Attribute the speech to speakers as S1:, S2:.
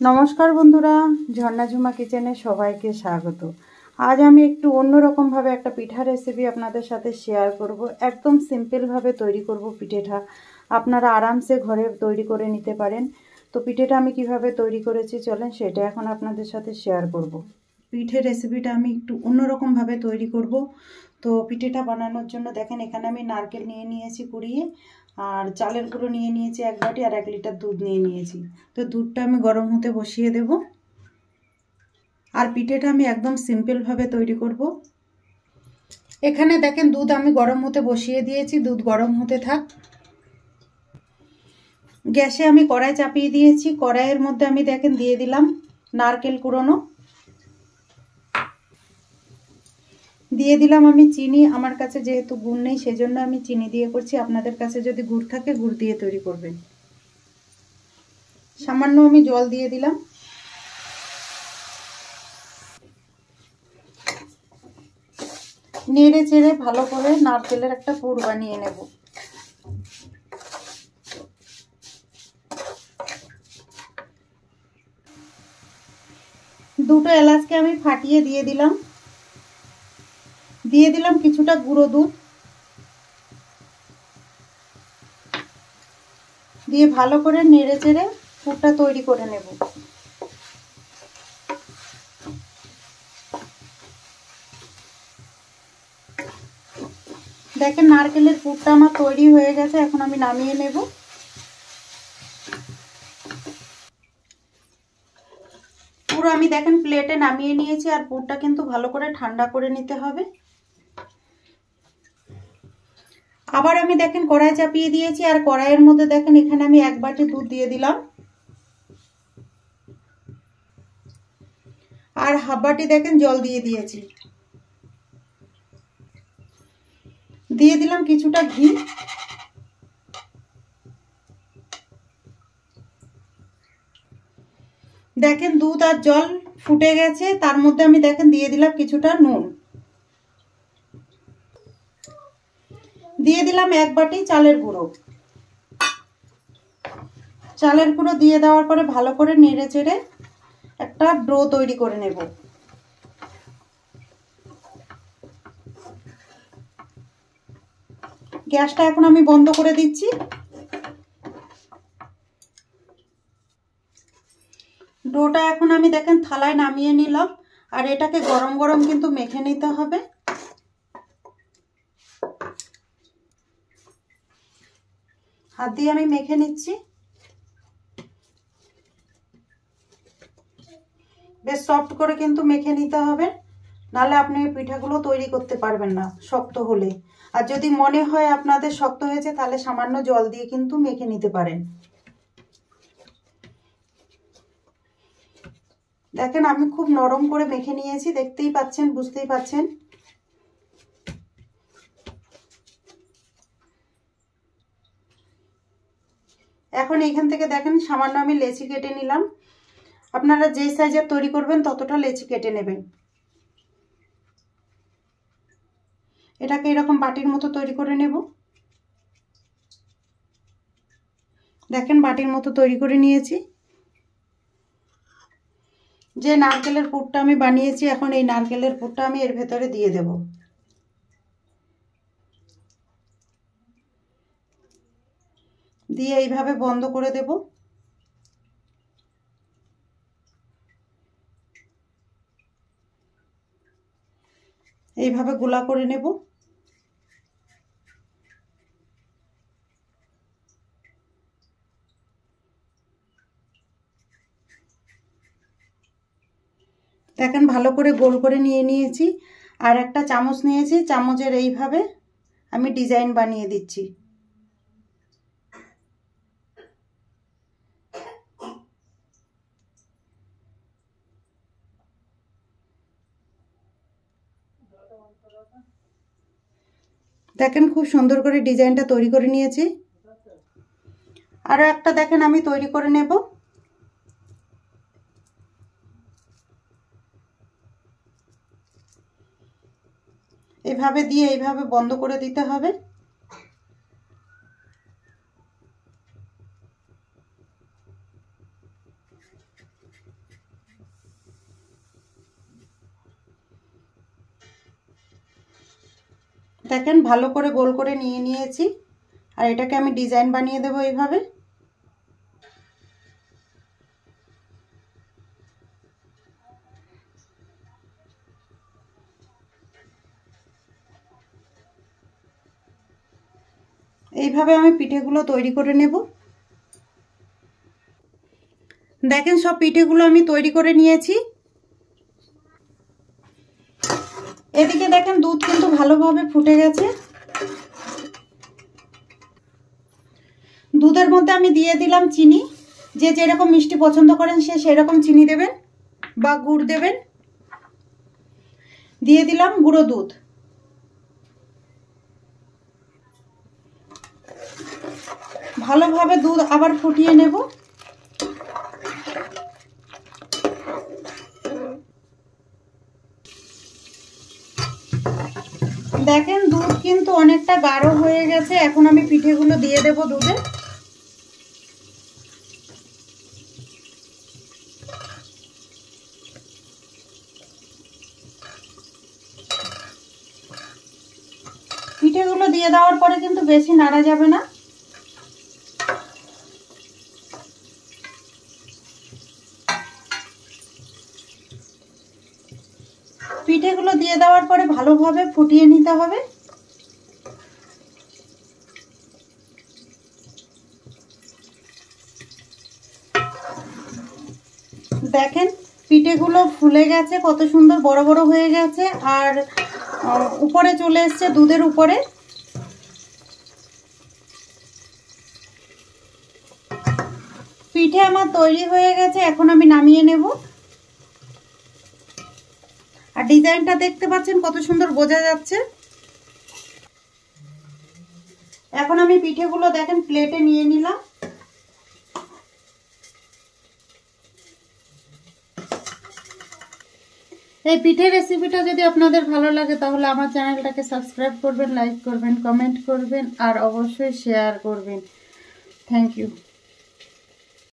S1: নমস্কার বন্ধুরা, ঝর্ণা ঝুমা কিচেনে সবাইকে স্বাগত। আজ আমি একটু অন্যরকমভাবে একটা পিঠা রেসিপি আপনাদের সাথে শেয়ার করব। একদম সিম্পলভাবে তৈরি করব পিঠেটা। আপনারা আরামসে ঘরে তৈরি করে নিতে পারেন। তো পিঠেটা আমি কিভাবে তৈরি করেছি চলেন সেটা এখন আপনাদের সাথে শেয়ার করব। পিঠের রেসিপিটা আমি একটু অন্যরকমভাবে তৈরি করব। তো পিঠেটা বানানোর জন্য দেখেন এখানে আমি নারকেল নিয়ে নিয়েছি কুড়িয়ে, আর চালের গুঁড়ো নিয়ে নিয়েছি 1 বাটি, আর 1 লিটার দুধ নিয়ে নিয়েছি। তো দুধটা আমি গরম হতে বসিয়ে দেব। আর পিঠেটা আমি একদম সিম্পলভাবে তৈরি করব। এখানে দেখেন দুধ আমি গরম হতে বসিয়ে দিয়েছি, দুধ গরম হতে থাক। গ্যাসে আমি কড়াই চাপিয়ে দিয়েছি, কড়াইয়ের মধ্যে আমি দেখেন দিয়ে দিলাম নারকেল কুড়োনো, দিয়ে দিলাম আমি চিনি। আমার কাছে যেহেতু গুড় নেই সেজন্য আমি চিনি দিয়ে করছি, আপনাদের কাছে যদি গুড় থাকে গুড় দিয়ে তৈরি করবেন। সামান্য আমি জল দিয়ে দিলাম। নেড়ে চেড়ে ভালো করে নারকেলের একটা পুর বানিয়ে নেব। দুটো এলাচকে আমি ফাটিয়ে দিয়ে দিলাম। দিয়ে দিলাম কিছুটা গুঁড়ো দুধ, দিয়ে ভালো করে নেড়ে চেড়ে পুরটা তৈরি করে নেব। দেখেন নারকেলের পুরটা আমার তৈরি হয়ে গেছে, এখন আমি নামিয়ে নেব। পুরো আমি দেখেন প্লেটে নামিয়ে নিয়েছি, আর পুরটা কিন্তু ভালো করে ঠান্ডা করে নিতে হবে। আবার আমি দেখেন কড়াই চাপিয়ে দিয়েছি, আর কড়াইয়ের মধ্যে দেখেন এখানে আমি 1 বাটি দুধ দিয়ে দিলাম, আর হাফ বাটি দেখেন জল দিয়ে দিয়েছি। দিয়ে দিলাম কিছুটা ঘি। দেখেন দুধ আর জল ফুটে গেছে, তার মধ্যে আমি দেখেন দিয়ে দিলাম কিছুটা নুন। দিয়ে দিলাম 1 বাটি চালের গুঁড়ো। চালের গুঁড়ো দিয়ে দেওয়ার পরে ভালো করে নেড়ে চেড়ে একটা ডো তৈরি করে নেব। গ্যাসটা এখন আমি বন্ধ করে দিচ্ছি। ডোটা এখন আমি দেখেন থালায় নামিয়ে নিলাম, আর এটাকে গরম গরম কিন্তু মেখে নিতে হবে। হাত দিয়ে আমি মেখে নিচ্ছি। বেশ সফট করে কিন্তু মেখে নিতে হবে, নাহলে আপনি পিঠাগুলো তৈরি করতে পারবেন না শক্ত হলে। আর যদি মনে হয় আপনাদের শক্ত হয়েছে তাহলে সামান্য জল দিয়ে কিন্তু মেখে নিতে পারেন। দেখেন আমি খুব নরম করে মেখে নিয়েছি, দেখতেই পাচ্ছেন, বুঝতেই পাচ্ছেন। এখন এখান থেকে দেখেন সামান্য আমি লেচি কেটে নিলাম। আপনারা যে সাইজের তৈরি করবেন ততটা লেচি কেটে নেবেন। এটাকে এরকম বাটির মতো তৈরি করে নেব। দেখেন বাটির মতো তৈরি করে নিয়েছি। যে নারকেলের পুরটা আমি বানিয়েছি, এখন এই নারকেলের পুরটা আমি এর ভেতরে দিয়ে দেব। দিয়ে এইভাবে বন্ধ করে দেব। এইভাবে গোলা করে নেব। দেখেন ভালো করে গোল করে নিয়ে নিয়েছি, আর একটা চামচ নিয়েছি, চামচের এইভাবে আমি ডিজাইন বানিয়ে দিচ্ছি। দেখেন খুব সুন্দর করে ডিজাইনটা তৈরি করে নিয়েছি। আরো একটা দেখেন আমি তৈরি করে নেব। এভাবে দিয়ে এইভাবে বন্ধ করে দিতে হবে। দেখেন ভালো করে গোল করে নিয়ে নিয়েছি, আর এটাকে আমি ডিজাইন বানিয়ে দেবো এইভাবে। এইভাবে আমি পিঠেগুলো তৈরি করে নেব। দেখেন সব পিঠেগুলো আমি তৈরি করে নিয়েছি। এদিকে দেখেন দুধ কিন্তু ভালোভাবে ফুটে গেছে। দুধের মধ্যে আমি দিয়ে দিলাম চিনি। যে যেরকম মিষ্টি পছন্দ করেন সে সেরকম চিনি দেবেন বা গুড় দেবেন। দিয়ে দিলাম গুঁড়ো দুধ। ভালোভাবে দুধ আবার ফুটিয়ে নেব। দেখেন দুধ কিন্তু অনেকটা গাঢ় হয়ে গেছে। এখন আমি পিঠেগুলো দিয়ে দেব দুধে। পিঠেগুলো দিয়ে দেওয়ার পরে কিন্তু বেশি নাড়া যাবে না। পিঠেগুলো দিয়ে দেওয়ার পরে ভালোভাবে ফুটিয়ে নিতে হবে। দেখেন পিঠেগুলো ফুলে গেছে, কত সুন্দর বড় বড় হয়ে গেছে, আর উপরে চলে এসছে দুধের উপরে। পিঠে আমার তৈরি হয়ে গেছে, এখন আমি নামিয়ে নেব। আর ডিজাইনটা দেখতে পাচ্ছেন কত সুন্দর বোঝা যাচ্ছে। এখন আমি পিঠেগুলো দেখেন প্লেটে নিয়ে নিলাম। এই পিঠের রেসিপিটা যদি আপনাদের ভালো লাগে তাহলে আমার চ্যানেলটাকে সাবস্ক্রাইব করবেন, লাইক করবেন, কমেন্ট করবেন আর অবশ্যই শেয়ার করবেন। Thank you.